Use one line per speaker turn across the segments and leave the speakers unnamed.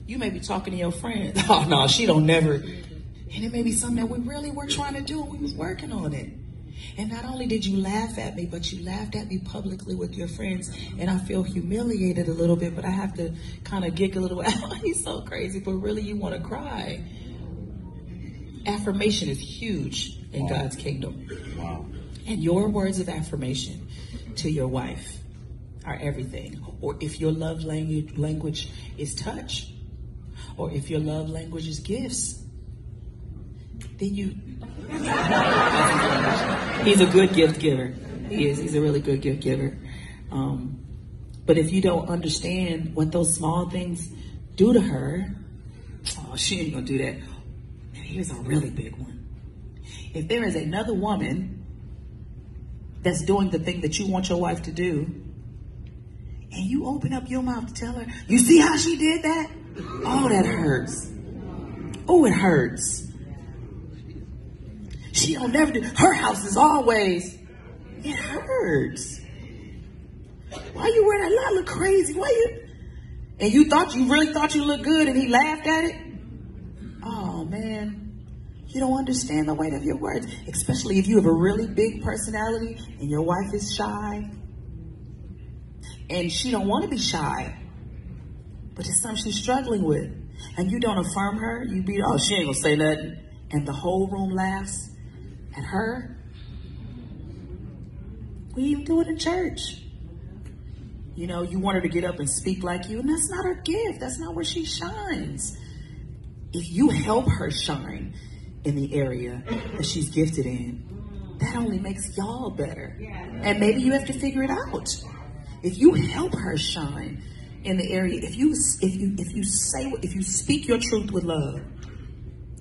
You may be talking to your friends. Oh, no, she don't never. And it may be something that we really were trying to do and we was working on it. And not only did you laugh at me, but you laughed at me publicly with your friends. And I feel humiliated a little bit, but I have to kind of giggle a little. He's so crazy, but really you want to cry. Affirmation is huge in God's kingdom.
Wow.
And your words of affirmation to your wife are everything. Or if your love language is touch, or if your love language is gifts, then you... He's a good gift giver. He is. He's a really good gift giver. But if you don't understand what those small things do to her, oh, she ain't gonna do that. And here's a really big one. If there is another woman that's doing the thing that you want your wife to do, and you open up your mouth to tell her, you see how she did that? Oh, that hurts. Oh, it hurts. She don't never do. Her house is always. It hurts. Why you wearing that? I look crazy. Why you? And you really thought you looked good, and he laughed at it. Oh man, you don't understand the weight of your words, especially if you have a really big personality and your wife is shy, and she don't want to be shy, but it's something she's struggling with, and you don't affirm her. You be, oh, she ain't gonna say nothing, and the whole room laughs at her. We even do it in church. You know, you want her to get up and speak like you, and that's not her gift. That's not where she shines. If you help her shine in the area that she's gifted in, that only makes y'all better. And maybe you have to figure it out. If you help her shine in the area, if you speak your truth with love,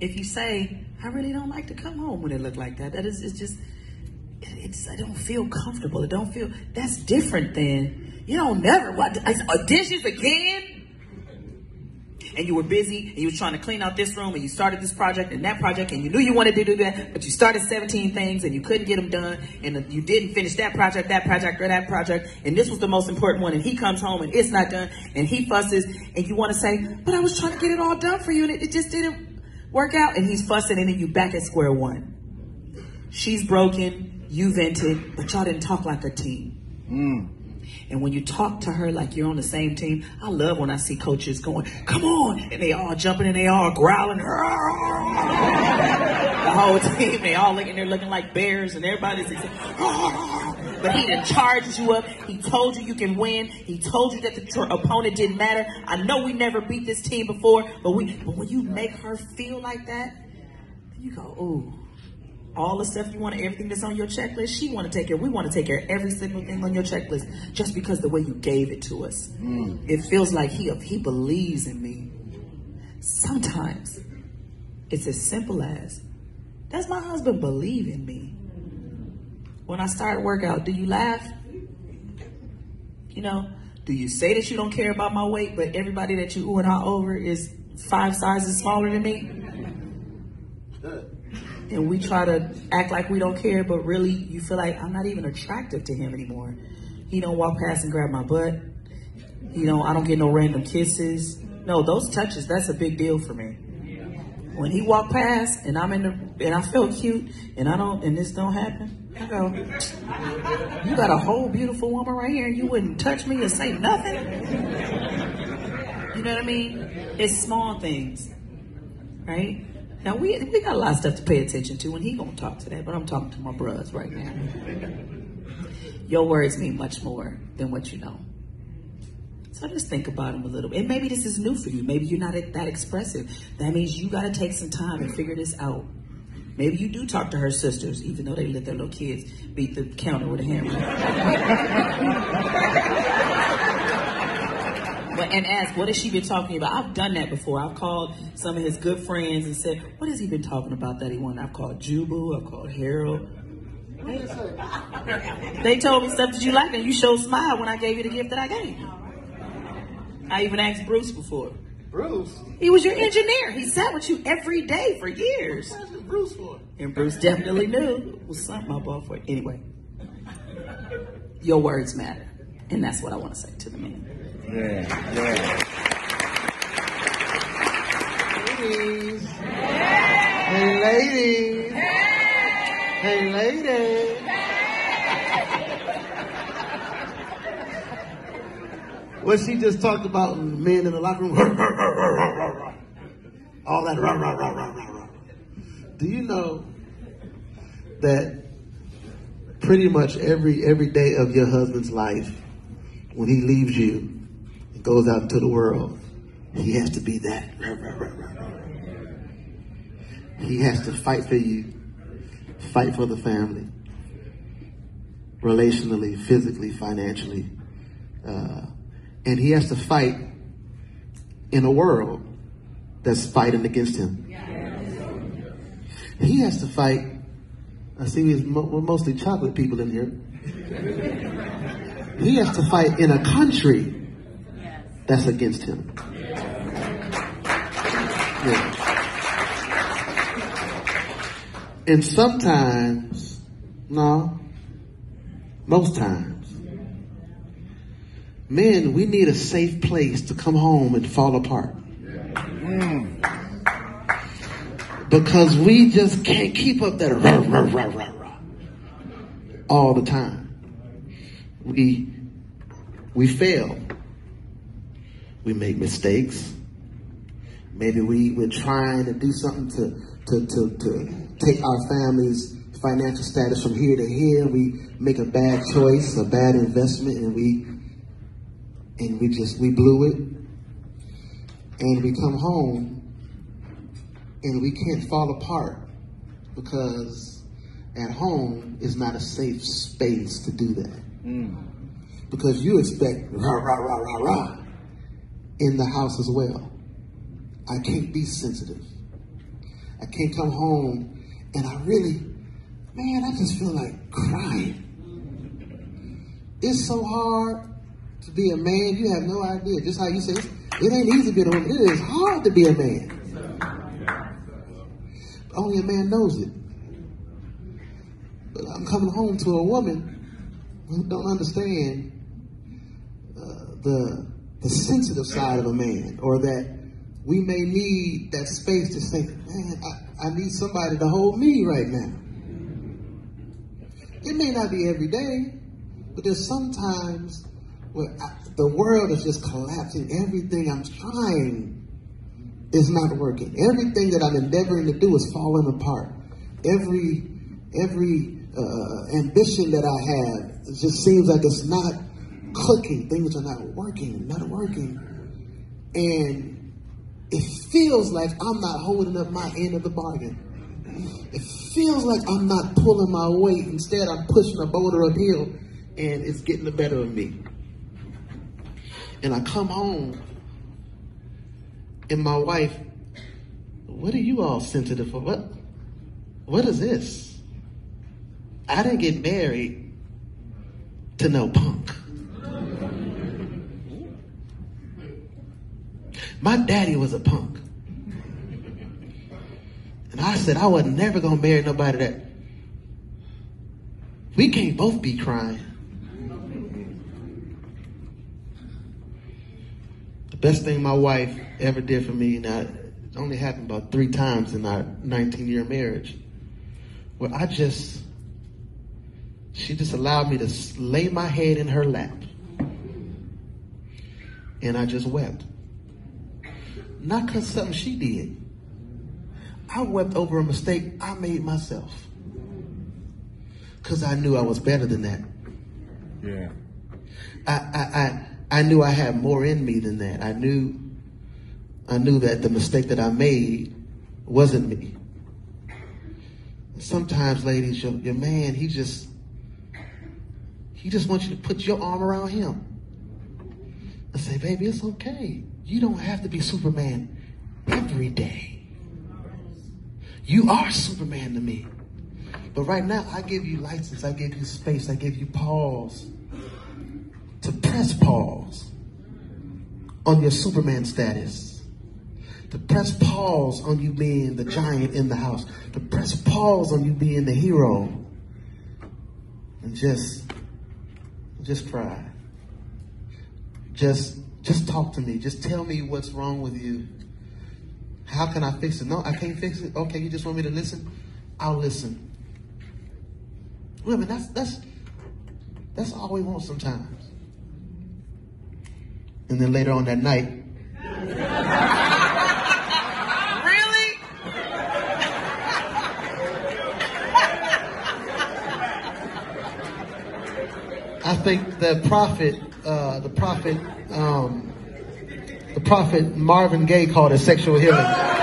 if you say, I really don't like to come home when it look like that. I don't feel comfortable. It don't feel, that's different than, you don't never, what, dishes again? And you were busy and you were trying to clean out this room and you started this project and that project and you knew you wanted to do that, but you started 17 things and you couldn't get them done and you didn't finish that project, or that project, and this was the most important one, and he comes home and it's not done and he fusses and you want to say, but I was trying to get it all done for you and it just didn't work out, and he's fussing and then you back at square one. She's broken, you vented, but y'all didn't talk like a team. And when you talk to her like you're on the same team, I love when I see coaches going, come on, and they all jumping and they all growling. The whole team, they all looking like bears, and everybody's but he done charged you up. He told you can win. He told you that your opponent didn't matter. I know we never beat this team before, but when you make her feel like that, you go, ooh. All the stuff you want, everything that's on your checklist, we want to take care of every single thing on your checklist just because the way you gave it to us. It feels like he believes in me. Sometimes it's as simple as, does my husband believe in me? When I start a workout, do you laugh? You know, do you say that you don't care about my weight, but everybody that you ooh and ah over is 5 sizes smaller than me? And we try to act like we don't care, but really you feel like I'm not even attractive to him anymore. He don't walk past and grab my butt. You know, I don't get no random kisses. No, those touches, that's a big deal for me. When he walked past and and I feel cute and this don't happen, I go, you got a whole beautiful woman right here and you wouldn't touch me or say nothing? You know what I mean? It's small things, right? Now, we got a lot of stuff to pay attention to, and he gonna talk to that, but I'm talking to my bros right now. Your words mean much more than what you know. So just think about them a little bit. And maybe this is new for you. Maybe you're not that expressive. That means you gotta take some time and figure this out. Maybe you do talk to her sisters, even though they let their little kids beat the counter with a hammer. And ask, what has she been talking about? I've done that before. I've called some of his good friends and said, what has he been talking about that he wanted? I've called Jubu, I've called Harold. They told me stuff that you like, and you showed smile when I gave you the gift that I gave you. I even asked Bruce before.
Bruce?
He was your engineer. He sat with you every day for years.
What was Bruce for?
And Bruce definitely knew it was something I bought for it. Anyway, your words matter. And that's what I want to say to the men.
Yeah. what she just talked about men in the locker room, all that rah, rah, rah, rah, rah, rah. Do you know that pretty much every day of your husband's life, when he leaves you and goes out into the world, he has to be that. Rah, rah, rah, rah, rah. He has to fight for you, fight for the family, relationally, physically, financially. And he has to fight in a world that's fighting against him. He has to fight. I see we're mostly chocolate people in here. He has to fight in a country that's against him. Yeah. And sometimes, no, most times, men, we need a safe place to come home and fall apart. Because we just can't keep up that rah, rah, rah, rah, rah all the time. We fail. We make mistakes. Maybe we're trying to do something to take our family's financial status from here to here. We make a bad choice, a bad investment, and we blew it. And we come home and we can't fall apart because at home is not a safe space to do that. Because you expect rah, rah, rah, rah, rah in the house as well. I can't be sensitive. I can't come home and I just feel like crying. It's so hard to be a man. You have no idea. Just how you say it ain't easy to be a woman. It is hard to be a man. Only a man knows it. But I'm coming home to a woman who don't understand the sensitive side of a man, or that we may need that space to say, man, I need somebody to hold me right now. It may not be every day, but there's sometimes where the world is just collapsing. Everything I'm trying is not working. Everything that I'm endeavoring to do is falling apart. Every ambition that I have, it just seems like it's not clicking. Things are not working. And it feels like I'm not holding up my end of the bargain. It feels like I'm not pulling my weight. Instead, I'm pushing a boulder uphill, and it's getting the better of me. And I come home, and my wife, what are you all sensitive for? What is this? I didn't get married to no punk. My daddy was a punk. And I said I was never going to marry nobody that... We can't both be crying. The best thing my wife ever did for me, now it only happened about 3 times in our 19-year marriage, where she just allowed me to lay my head in her lap. And I just wept. Not because something she did. I wept over a mistake I made myself. Because I knew I was better than that.
Yeah.
I knew I had more in me than that. I knew that the mistake that I made wasn't me. Sometimes, ladies, your man, he just wants you to put your arm around him and say, baby, it's okay. You don't have to be Superman every day. You are Superman to me. But right now, I give you license. I give you space. I give you pause to press pause on your Superman status. To press pause on you being the giant in the house. To press pause on you being the hero. And just cry. Just talk to me. Just tell me what's wrong with you. How can I fix it? No, I can't fix it. Okay, you just want me to listen? I'll listen. Women, that's all we want sometimes. And then later on that night,
Really?
I think the prophet Marvin Gaye called it sexual healing.